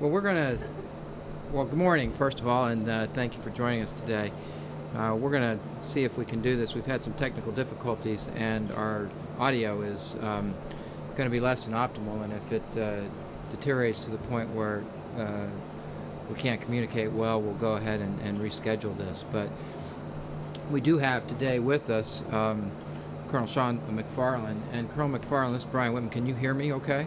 Well, good morning, first of all, and thank you for joining us today. We're going to see if we can do this. We've had some technical difficulties, and our audio is going to be less than optimal, and if it deteriorates to the point where we can't communicate well, we'll go ahead and reschedule this. But we do have today with us Colonel Sean Macfarland. And Colonel Macfarland, this is Brian Whitman. Can you hear me okay?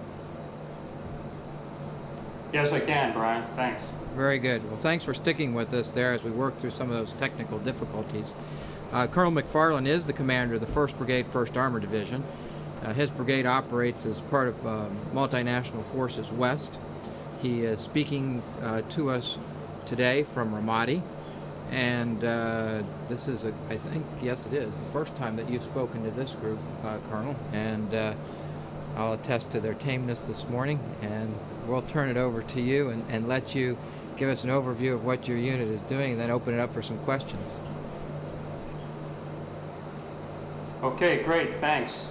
Yes, I can, Brian. Thanks. Very good. Well, thanks for sticking with us there as we work through some of those technical difficulties. Colonel Macfarland is the commander of the 1st Brigade, 1st Armored Division. His brigade operates as part of Multinational Forces West. He is speaking to us today from Ramadi, and this is, I think, yes it is, the first time that you've spoken to this group, Colonel, and I'll attest to their tameness this morning, and we'll turn it over to you and let you give us an overview of what your unit is doing, and then open it up for some questions. Okay, great, thanks.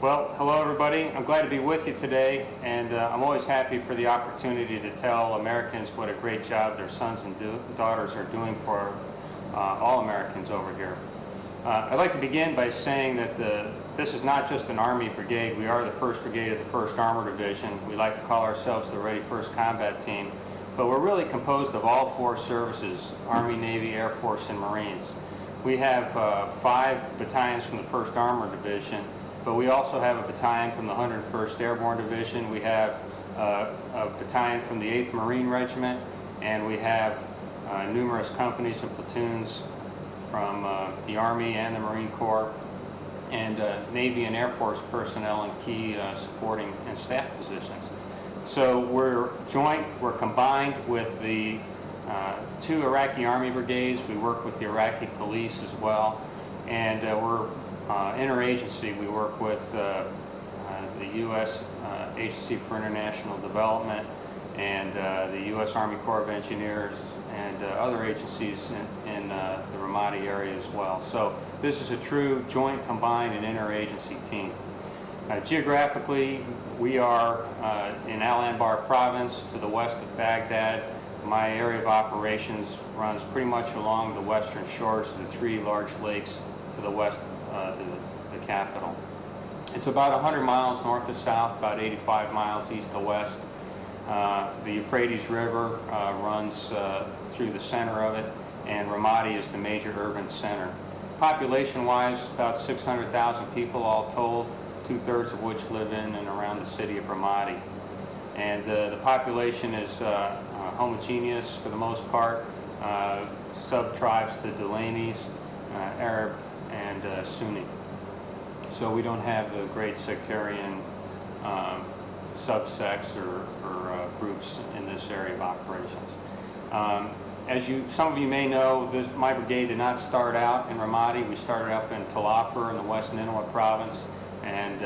Well, hello everybody. I'm glad to be with you today, and I'm always happy for the opportunity to tell Americans what a great job their sons and daughters are doing for all Americans over here. I'd like to begin by saying that this is not just an Army brigade. We are the 1st Brigade of the 1st Armored Division. We like to call ourselves the Ready First Combat Team, but we're really composed of all 4 services: Army, Navy, Air Force, and Marines. We have 5 battalions from the 1st Armored Division, but we also have a battalion from the 101st Airborne Division. We have a battalion from the 8th Marine Regiment, and we have numerous companies and platoons from the Army and the Marine Corps, and Navy and Air Force personnel in key supporting and staff positions. So we're joint, we're combined with the 2 Iraqi Army brigades. We work with the Iraqi police as well, and we're interagency. We work with the U.S. Agency for International Development and the U.S. Army Corps of Engineers and other agencies in the Ramadi area as well. So this is a true joint, combined, and interagency team. Geographically, we are in Al-Anbar province to the west of Baghdad. My area of operations runs pretty much along the western shores of the 3 large lakes to the west of the capital. It's about 100 miles north to south, about 85 miles east to west. The Euphrates River runs through the center of it, and Ramadi is the major urban center. Population-wise, about 600,000 people all told, 2/3 of which live in and around the city of Ramadi. And the population is homogeneous for the most part. Sub-tribes, the Delanis, Arab, and Sunni. So we don't have the great sectarian subsects or groups in this area of operations. As some of you may know, my brigade did not start out in Ramadi. We started up in Tel Afar in the West Nineveh province, and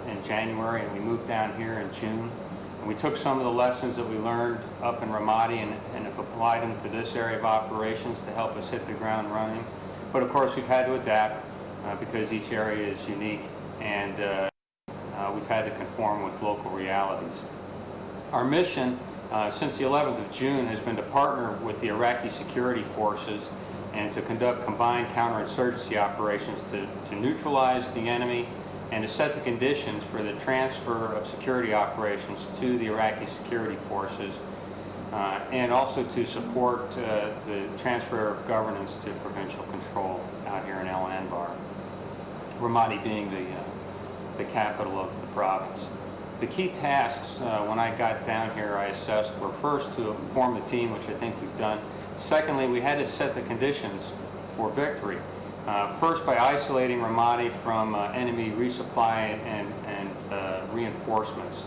in January, and we moved down here in June. And we took some of the lessons that we learned up in Ramadi and have applied them to this area of operations to help us hit the ground running. But of course, we've had to adapt because each area is unique, and we've had to conform with local realities. Our mission since the 11th of June has been to partner with the Iraqi security forces and to conduct combined counterinsurgency operations to neutralize the enemy and to set the conditions for the transfer of security operations to the Iraqi security forces, and also to support the transfer of governance to provincial control out here in Al-Anbar, Ramadi being the capital of the province. The key tasks when I got down here, I assessed, were first to form the team, which I think we've done. Secondly, we had to set the conditions for victory. First, by isolating Ramadi from enemy resupply and reinforcements.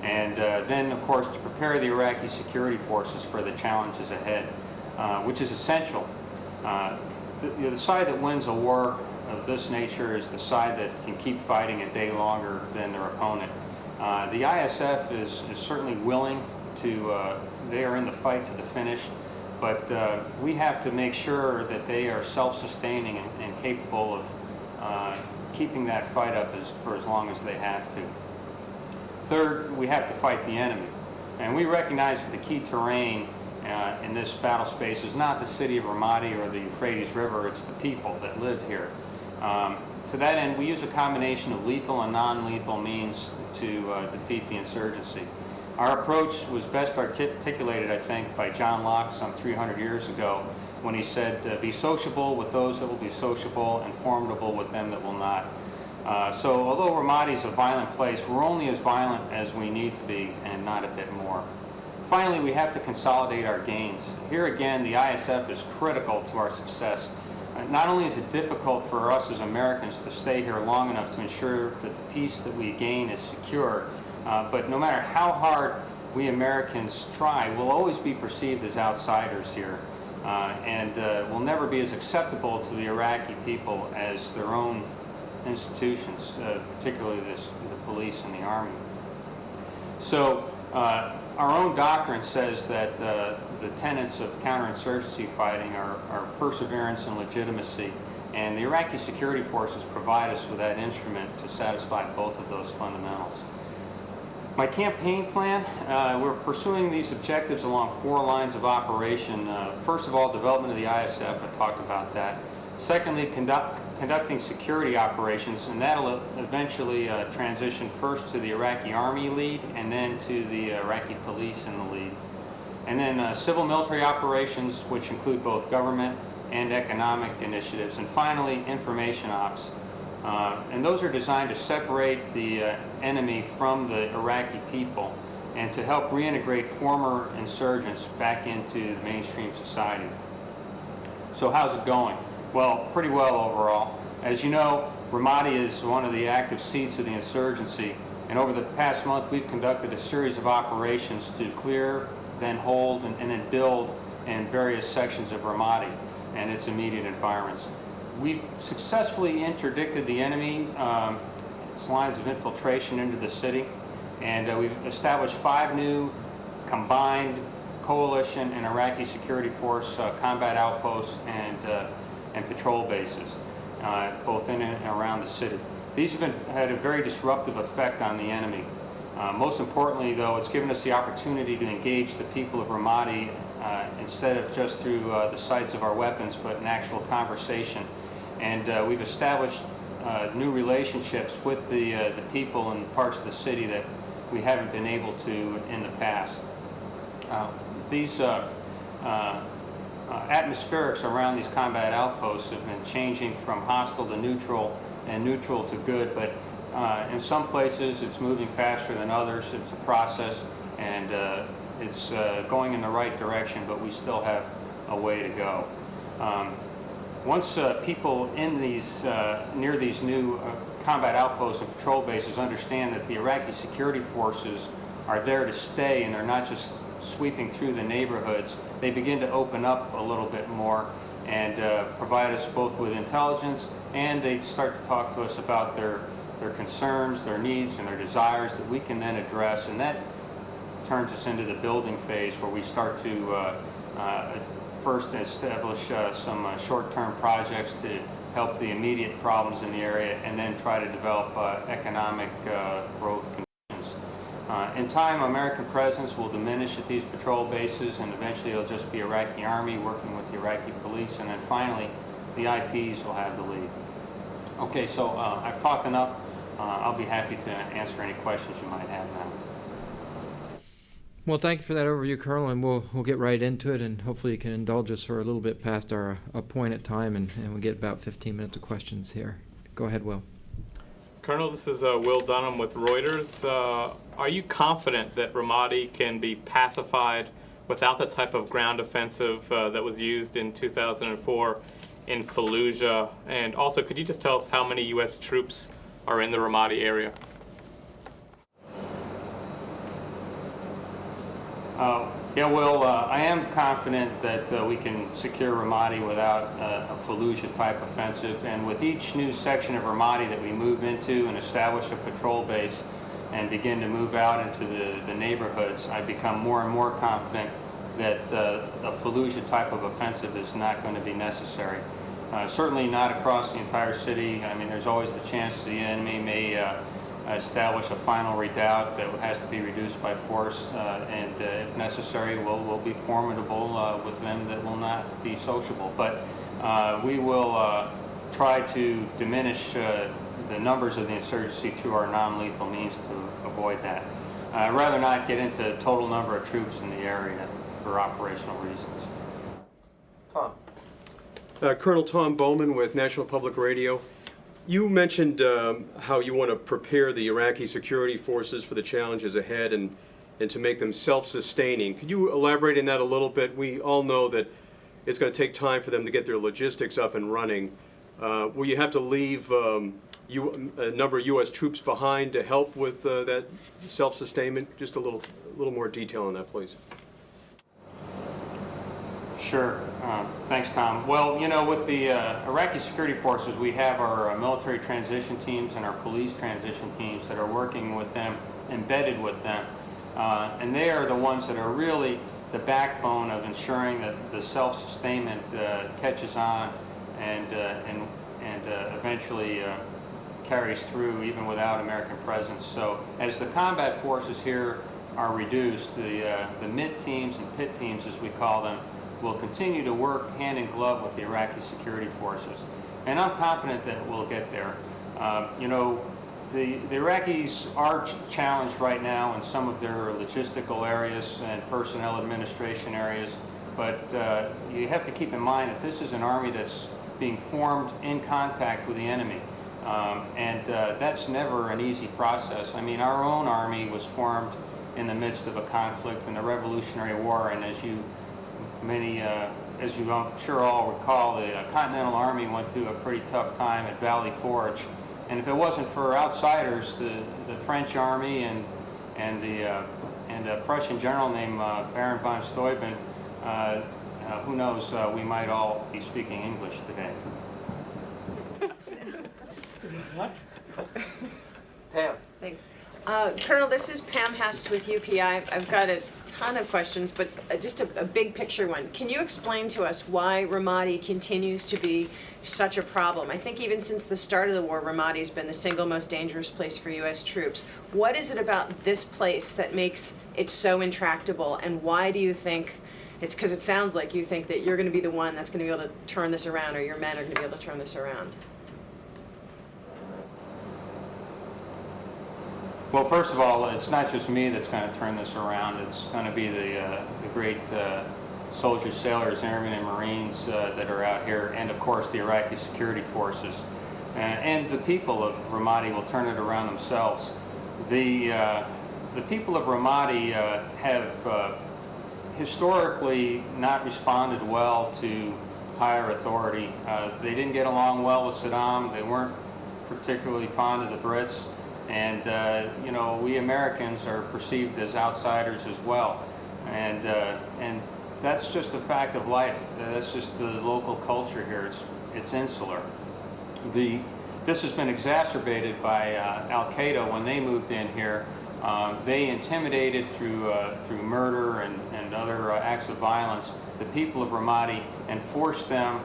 And then, of course, to prepare the Iraqi security forces for the challenges ahead, which is essential. The side that wins a war of this nature is the side that can keep fighting a day longer than their opponent. The ISF is certainly willing to, they are in the fight to the finish, but we have to make sure that they are self-sustaining and capable of keeping that fight up for as long as they have to. Third, we have to fight the enemy. And we recognize that the key terrain in this battle space is not the city of Ramadi or the Euphrates River, it's the people that live here. To that end, we use a combination of lethal and non-lethal means to defeat the insurgency. Our approach was best articulated, I think, by John Locke some 300 years ago when he said, be sociable with those that will be sociable and formidable with them that will not. So although Ramadi is a violent place, we're only as violent as we need to be and not a bit more. Finally, we have to consolidate our gains. Here again, the ISF is critical to our success. Not only is it difficult for us as Americans to stay here long enough to ensure that the peace that we gain is secure, but no matter how hard we Americans try, we'll always be perceived as outsiders here, and will never be as acceptable to the Iraqi people as their own institutions, particularly the police and the army. So our own doctrine says that the tenets of counterinsurgency fighting are perseverance and legitimacy, and the Iraqi security forces provide us with that instrument to satisfy both of those fundamentals. My campaign plan, we're pursuing these objectives along 4 lines of operation. First of all, development of the ISF, I talked about that. Secondly, conducting security operations, and that'll eventually transition first to the Iraqi Army lead and then to the Iraqi police in the lead. And then civil military operations, which include both government and economic initiatives. And finally, information ops. And those are designed to separate the enemy from the Iraqi people and to help reintegrate former insurgents back into the mainstream society. So how's it going? Well, pretty well overall. As you know, Ramadi is one of the active seats of the insurgency, and over the past month we've conducted a series of operations to clear, then hold, and then build in various sections of Ramadi and its immediate environments. We've successfully interdicted the enemy, its lines of infiltration into the city, and we've established 5 new combined coalition and Iraqi security force combat outposts and patrol bases, both in and around the city. These have had a very disruptive effect on the enemy. Most importantly, though, it's given us the opportunity to engage the people of Ramadi instead of just through the sights of our weapons, but in actual conversation. And we've established new relationships with the people in parts of the city that we haven't been able to in the past. These atmospherics around these combat outposts have been changing from hostile to neutral and neutral to good, but in some places it's moving faster than others. It's a process, and it's going in the right direction, but we still have a way to go. Once people in these near these new combat outposts and patrol bases understand that the Iraqi security forces are there to stay and they're not just sweeping through the neighborhoods, they begin to open up a little bit more and provide us both with intelligence, and they start to talk to us about their concerns, their needs, and their desires that we can then address, and that turns us into the building phase where we start to first establish some short-term projects to help the immediate problems in the area, and then try to develop economic growth conditions. In time, American presence will diminish at these patrol bases, and eventually it'll just be Iraqi Army working with the Iraqi police, and then finally the IPs will have the lead. Okay, so I've talked enough. I'll be happy to answer any questions you might have now. Well, thank you for that overview, Colonel, and we'll get right into it, and hopefully you can indulge us for a little bit past our appointed time, and we'll get about 15 minutes of questions here. Go ahead, Will. Colonel, this is Will Dunham with Reuters. Are you confident that Ramadi can be pacified without the type of ground offensive that was used in 2004 in Fallujah? And also, could you just tell us how many U.S. troops are in the Ramadi area? Yeah, Will, I am confident that we can secure Ramadi without a Fallujah-type offensive, and with each new section of Ramadi that we move into and establish a patrol base and begin to move out into the neighborhoods, I become more and more confident that a Fallujah-type of offensive is not going to be necessary. Certainly not across the entire city. I mean, there's always the chance the enemy may establish a final redoubt that has to be reduced by force, and if necessary, we'll be formidable with them that will not be sociable. But we will try to diminish the numbers of the insurgency through our non-lethal means to avoid that. I'd rather not get into the total number of troops in the area for operational reasons. Tom. Colonel Tom Bowman with National Public Radio. You mentioned how you want to prepare the Iraqi security forces for the challenges ahead and to make them self-sustaining. Could you elaborate on that a little bit? We all know that it's going to take time for them to get their logistics up and running. Will you have to leave a number of U.S. troops behind to help with that self-sustainment? Just a little more detail on that, please. Sure. Thanks, Tom. Well, you know, with the Iraqi security forces, we have our military transition teams and our police transition teams that are working with them, embedded with them. And they are the ones that are really the backbone of ensuring that the self-sustainment catches on and eventually carries through even without American presence. So as the combat forces here are reduced, the MIT teams and PIT teams, as we call them, will continue to work hand in glove with the Iraqi security forces. And I'm confident that we'll get there. You know, the Iraqis are challenged right now in some of their logistical areas and personnel administration areas, but you have to keep in mind that this is an army that's being formed in contact with the enemy. And that's never an easy process. I mean, our own army was formed in the midst of a conflict in the Revolutionary War, and as you I'm sure all recall, the Continental Army went through a pretty tough time at Valley Forge. And if it wasn't for outsiders, the French Army and a Prussian general named Baron von Steuben, who knows, we might all be speaking English today. What? Pam. Thanks. Colonel, this is Pam Hess with UPI. I've got a ton of questions, but just a big picture one. Can you explain to us why Ramadi continues to be such a problem? I think even since the start of the war, Ramadi's been the single most dangerous place for U.S. troops. What is it about this place that makes it so intractable, and why do you think it's? Because it sounds like you think that you're going to be the one that's going to be able to turn this around, or your men are going to be able to turn this around. Well, first of all, it's not just me that's going to turn this around. It's going to be the great soldiers, sailors, airmen, and Marines that are out here, and of course the Iraqi security forces. And the people of Ramadi will turn it around themselves. The people of Ramadi have historically not responded well to higher authority. They didn't get along well with Saddam. They weren't particularly fond of the Brits. And, you know, we Americans are perceived as outsiders as well. And that's just a fact of life. That's just the local culture here. It's insular. This has been exacerbated by Al-Qaeda when they moved in here. They intimidated through murder and other acts of violence the people of Ramadi and forced them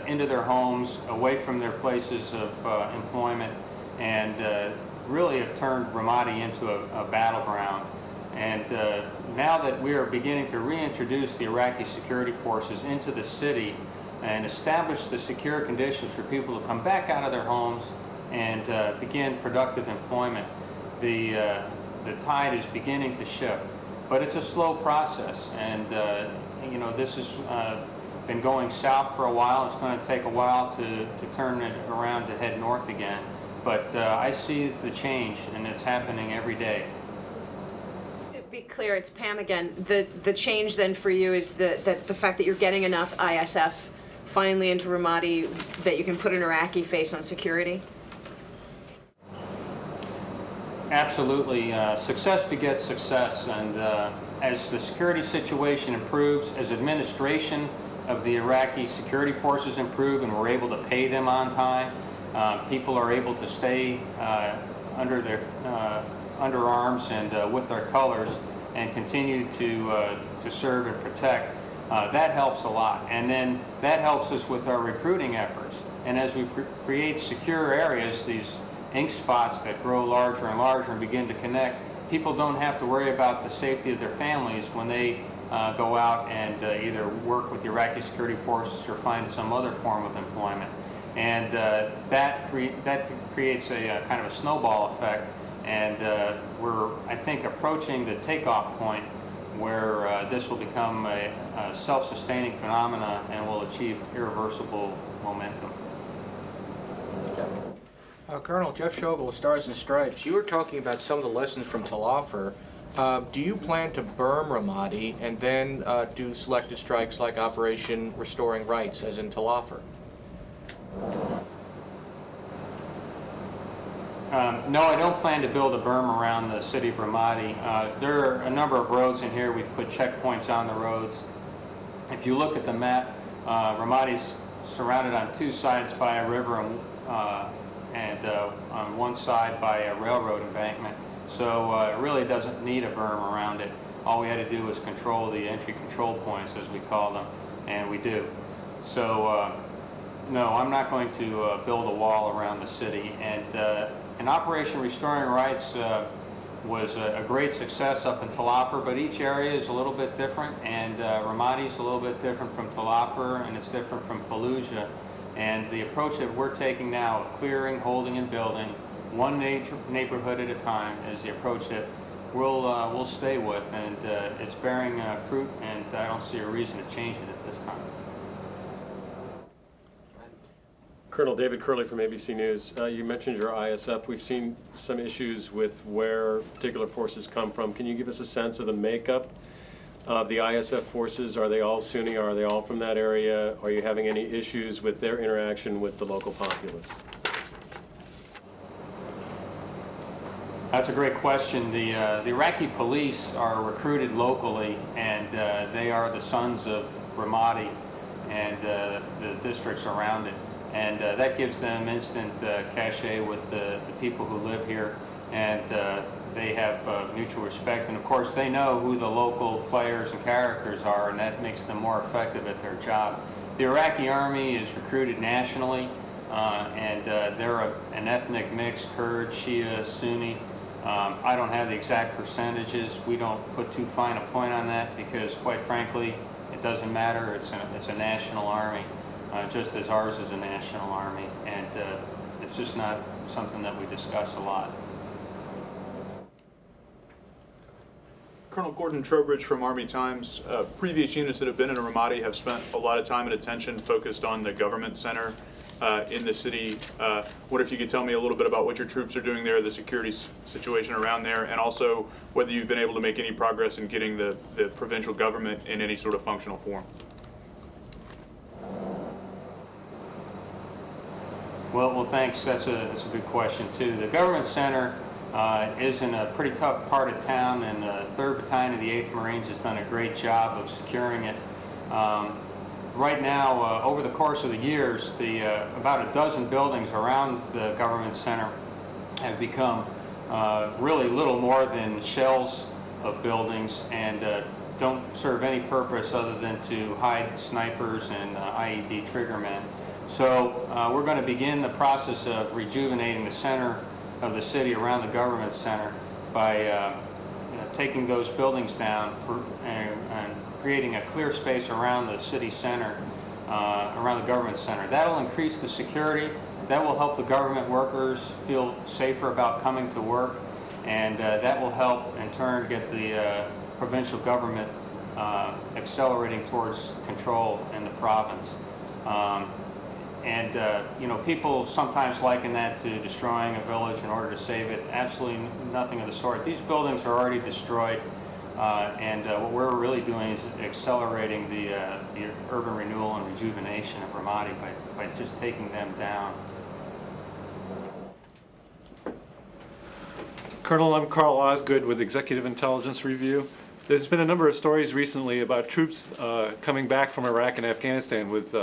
into their homes, away from their places of employment, and really have turned Ramadi into a battleground. And now that we are beginning to reintroduce the Iraqi security forces into the city and establish the secure conditions for people to come back out of their homes and begin productive employment, the tide is beginning to shift. But it's a slow process, and you know, this has been going south for a while. It's going to take a while to turn it around to head north again. But I see the change, and it's happening every day. To be clear, it's Pam again. The change then for you is the fact that you're getting enough ISF finally into Ramadi that you can put an Iraqi face on security? Absolutely. Success begets success, and as the security situation improves, as administration of the Iraqi security forces improve and we're able to pay them on time, people are able to stay under arms and with their colors and continue to serve and protect. That helps a lot, and then that helps us with our recruiting efforts. And as we create secure areas, these ink spots that grow larger and larger and begin to connect, people don't have to worry about the safety of their families when they go out and either work with the Iraqi security forces or find some other form of employment. And that creates a kind of a snowball effect, and we're, I think, approaching the takeoff point where this will become a self-sustaining phenomena and will achieve irreversible momentum. Colonel Jeff Schogel, Stars and Stripes, you were talking about some of the lessons from Tel Afar. Do you plan to berm Ramadi and then do selected strikes like Operation Restoring Rights, as in Tel Afar? No, I don't plan to build a berm around the city of Ramadi. There are a number of roads in here. We've put checkpoints on the roads. If you look at the map, Ramadi's surrounded on two sides by a river and on one side by a railroad embankment. So it really doesn't need a berm around it. All we had to do was control the entry control points, as we call them, and we do. So no, I'm not going to build a wall around the city. And Operation Restoring Rights was a great success up in Tel Afar, but each area is a little bit different, and Ramadi is a little bit different from Tel Afar, and it's different from Fallujah. And the approach that we're taking now of clearing, holding, and building, one neighborhood at a time, is the approach that we'll stay with, and it's bearing fruit, and I don't see a reason to change it at this time. Colonel David Curley from ABC News. You mentioned your ISF. We've seen some issues with where particular forces come from. Can you give us a sense of the makeup of the ISF forces? Are they all Sunni? Are they all from that area? Are you having any issues with their interaction with the local populace? That's a great question. The Iraqi police are recruited locally, and they are the sons of Ramadi and the districts around it. And that gives them instant cachet with the people who live here, and they have mutual respect. And of course, they know who the local players and characters are, and that makes them more effective at their job. The Iraqi army is recruited nationally, and they're an ethnic mix: Kurd, Shia, Sunni. I don't have the exact percentages. We don't put too fine a point on that because, quite frankly, it doesn't matter. It's a national army. Just as ours is a national army, and it's just not something that we discuss a lot. Colonel Gordon Trowbridge from Army Times. Previous units that have been in Ramadi have spent a lot of time and attention focused on the government center in the city. What if you could tell me a little bit about what your troops are doing there, the security situation around there, and also whether you've been able to make any progress in getting the provincial government in any sort of functional form? Well, thanks. That's a good question too. The government center is in a pretty tough part of town, and the 3rd Battalion of the 8th Marines has done a great job of securing it. Right now, over the course of the years, about a dozen buildings around the government center have become really little more than shells of buildings, and don't serve any purpose other than to hide snipers and IED triggermen. So we're going to begin the process of rejuvenating the center of the city around the government center by taking those buildings down and creating a clear space around the city center, around the government center. That'll increase the security. That will help the government workers feel safer about coming to work, and that will help in turn get the provincial government accelerating towards control in the province. You know, people sometimes liken that to destroying a village in order to save it. Absolutely nothing of the sort. These buildings are already destroyed, and what we're really doing is accelerating the urban renewal and rejuvenation of Ramadi by just taking them down. Colonel, I'm Carl Osgood with Executive Intelligence Review. There's been a number of stories recently about troops coming back from Iraq and Afghanistan with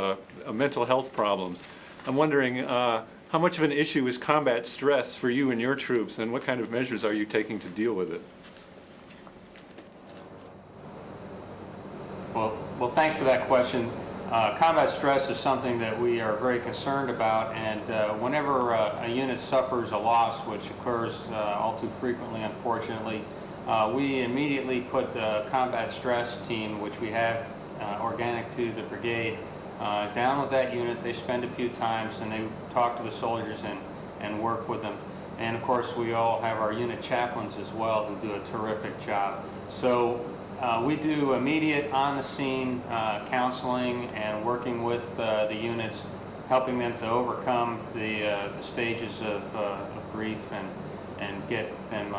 mental health problems. I'm wondering how much of an issue is combat stress for you and your troops, and what kind of measures are you taking to deal with it? Well, thanks for that question. Combat stress is something that we are very concerned about, and whenever a unit suffers a loss, which occurs all too frequently, unfortunately, we immediately put the combat stress team, which we have organic to the brigade, down with that unit. They spend a few times and they talk to the soldiers and work with them. And of course, we all have our unit chaplains as well who do a terrific job. So we do immediate on-the-scene counseling and working with the units, helping them to overcome the stages of grief and get them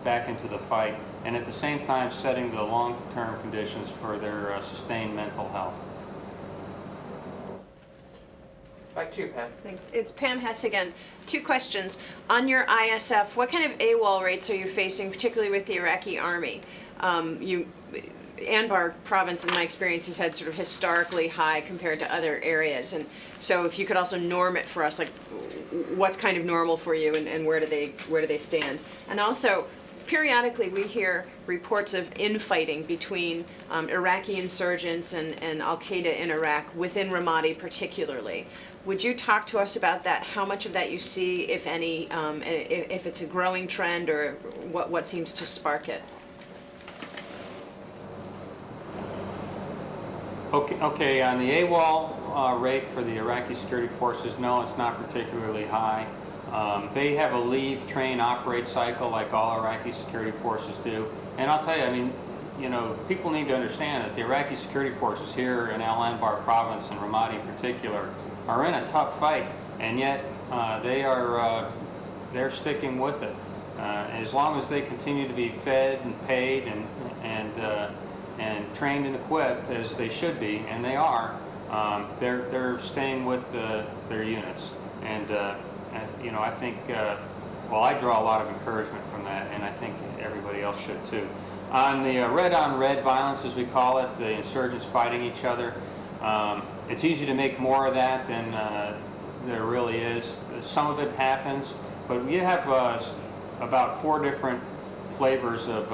back into the fight, and at the same time setting the long-term conditions for their sustained mental health. Back to you, Pam. Thanks. It's Pam Hess again. 2 questions. On your ISF, what kind of AWOL rates are you facing, particularly with the Iraqi Army? Anbar province, in my experience, has had sort of historically high compared to other areas. And so if you could also norm it for us, like what's kind of normal for you and where do they stand? And also, periodically we hear reports of infighting between Iraqi insurgents and Al-Qaeda in Iraq, within Ramadi particularly. Would you talk to us about that? How much of that you see, if any, if it's a growing trend, or what seems to spark it? Okay, on the AWOL rate for the Iraqi security forces, no, it's not particularly high. They have a leave, train, operate cycle like all Iraqi security forces do. And I'll tell you, I mean, you know, people need to understand that the Iraqi security forces here in Al-Anbar province and Ramadi in particular are in a tough fight, and yet they're sticking with it. As long as they continue to be fed and paid and trained and equipped as they should be, and they are, they're staying with their units. And you know, I think, well, I draw a lot of encouragement from that, and I think everybody else should too. On the red-on-red violence, as we call it, the insurgents fighting each other, it's easy to make more of that than there really is. Some of it happens, but you have about 4 different flavors of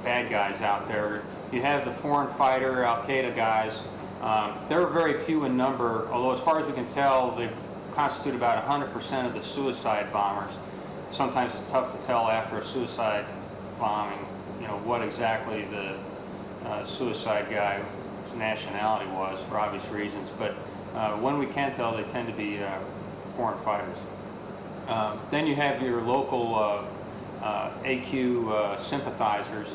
bad guys out there. You have the foreign fighter, Al-Qaeda guys. They're very few in number, although as far as we can tell, they constitute about 100% of the suicide bombers. Sometimes it's tough to tell after a suicide bombing, you know, what exactly the suicide guy's nationality was, for obvious reasons. But when we can tell, they tend to be foreign fighters. Then you have your local AQ sympathizers.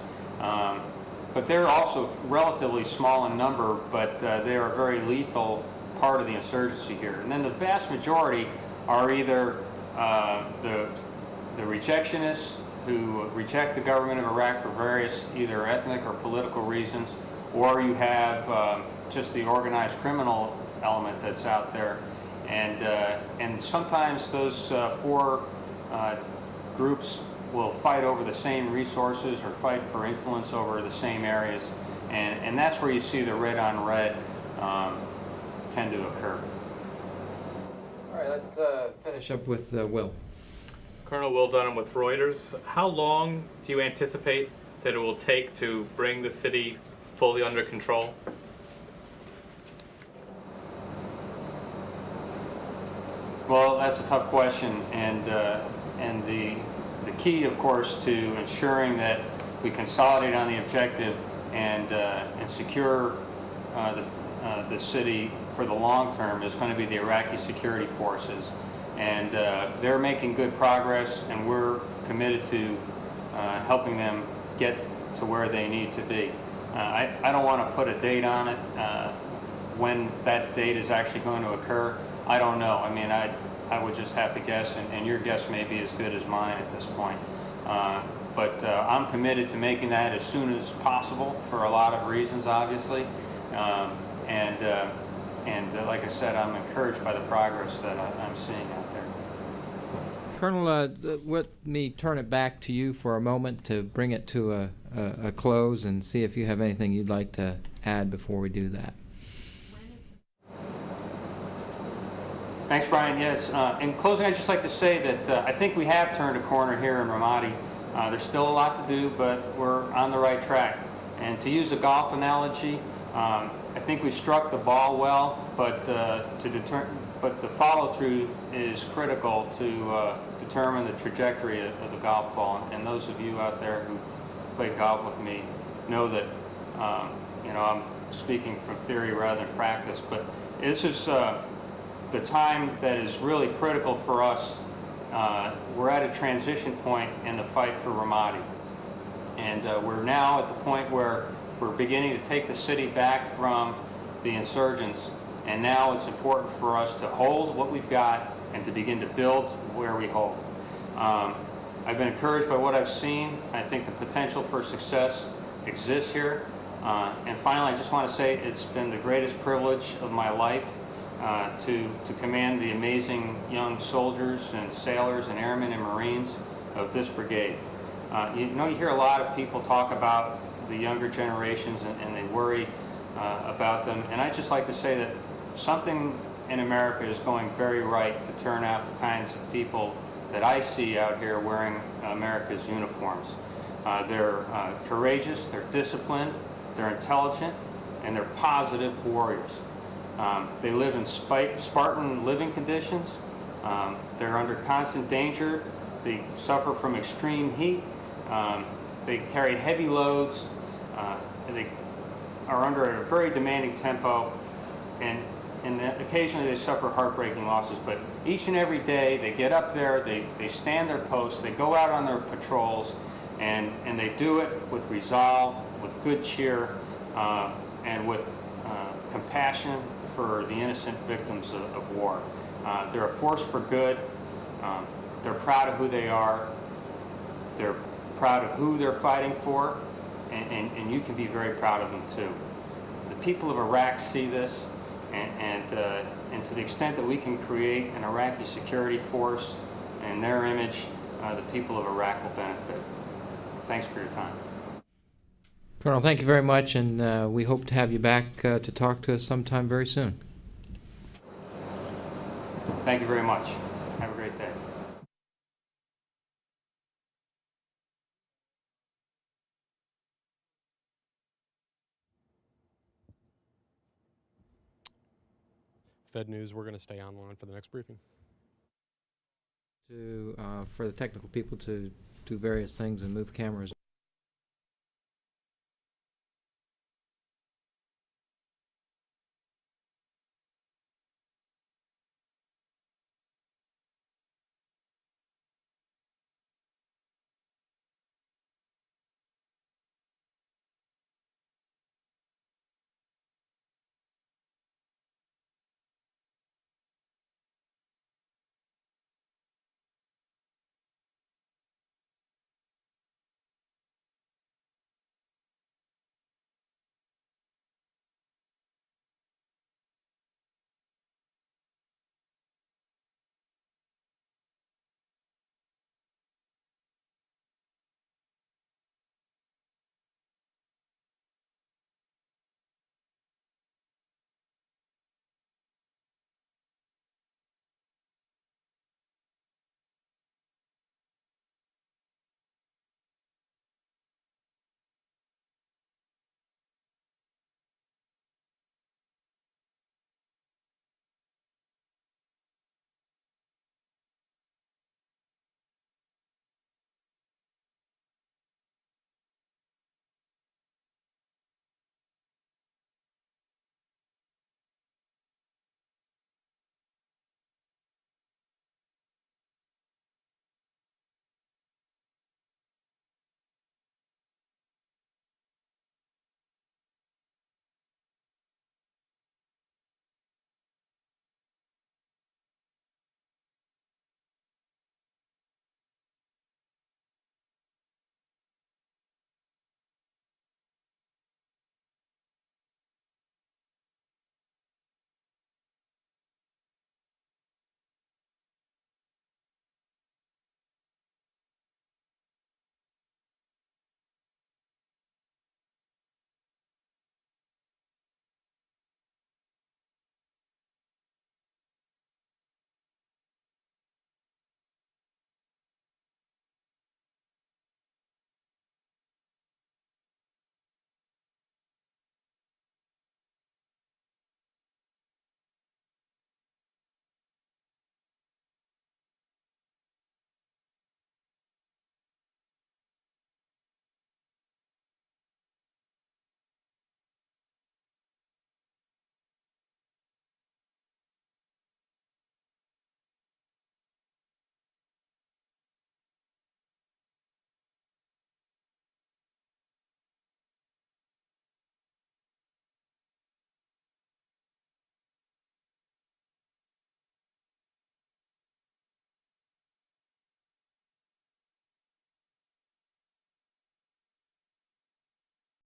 But they're also relatively small in number, but they are a very lethal part of the insurgency here. And then the vast majority are either the rejectionists who reject the government of Iraq for various either ethnic or political reasons, or you have just the organized criminal element that's out there. And sometimes those 4 groups will fight over the same resources or fight for influence over the same areas. And that's where you see the red-on-red tend to occur. All right, let's finish up with Will. Colonel Will Dunham with Reuters. How long do you anticipate that it will take to bring the city fully under control? Well, that's a tough question, and the key, of course, to ensuring that we consolidate on the objective and secure the city for the long term is going to be the Iraqi security forces, and they're making good progress, and we're committed to helping them get to where they need to be. I don't want to put a date on it, when that date is actually going to occur. I don't know. I mean, I would just have to guess, and your guess may be as good as mine at this point. But I'm committed to making that as soon as possible for a lot of reasons, obviously. And like I said, I'm encouraged by the progress that I'm seeing out there. Colonel, let me turn it back to you for a moment to bring it to a close and see if you have anything you'd like to add before we do that. Thanks, Brian. Yes. In closing, I'd just like to say that I think we have turned a corner here in Ramadi. There's still a lot to do, but we're on the right track. And to use a golf analogy, I think we struck the ball well, but but the follow-through is critical to determine the trajectory of the golf ball. And those of you out there who played golf with me know that you know, I'm speaking from theory rather than practice. But this is the time that is really critical for us. We're at a transition point in the fight for Ramadi, and we're now at the point where we're beginning to take the city back from the insurgents, and now it's important for us to hold what we've got and to begin to build where we hold. I've been encouraged by what I've seen. I think the potential for success exists here. And finally, I just want to say it's been the greatest privilege of my life to command the amazing young soldiers and sailors and airmen and Marines of this brigade. You know, you hear a lot of people talk about the younger generations, and they worry about them. And I'd just like to say that something in America is going very right to turn out the kinds of people that I see out here wearing America's uniforms. They're courageous, they're disciplined, they're intelligent, and they're positive warriors. They live in Spartan living conditions. They're under constant danger. They suffer from extreme heat. They carry heavy loads. They are under a very demanding tempo, and occasionally they suffer heartbreaking losses. But each and every day they get up there, they stand their posts, they go out on their patrols, and they do it with resolve, with good cheer, and with compassion for the innocent victims of war. They're a force for good. They're proud of who they are. They're proud of who they're fighting for, and you can be very proud of them too. The people of Iraq see this, and to the extent that we can create an Iraqi security force in their image, the people of Iraq will benefit. Thanks for your time. Colonel, thank you very much, and we hope to have you back to talk to us sometime very soon. Thank you very much. Have a great day. Fed News, we're going to stay online for the next briefing. For the technical people to do various things and move cameras.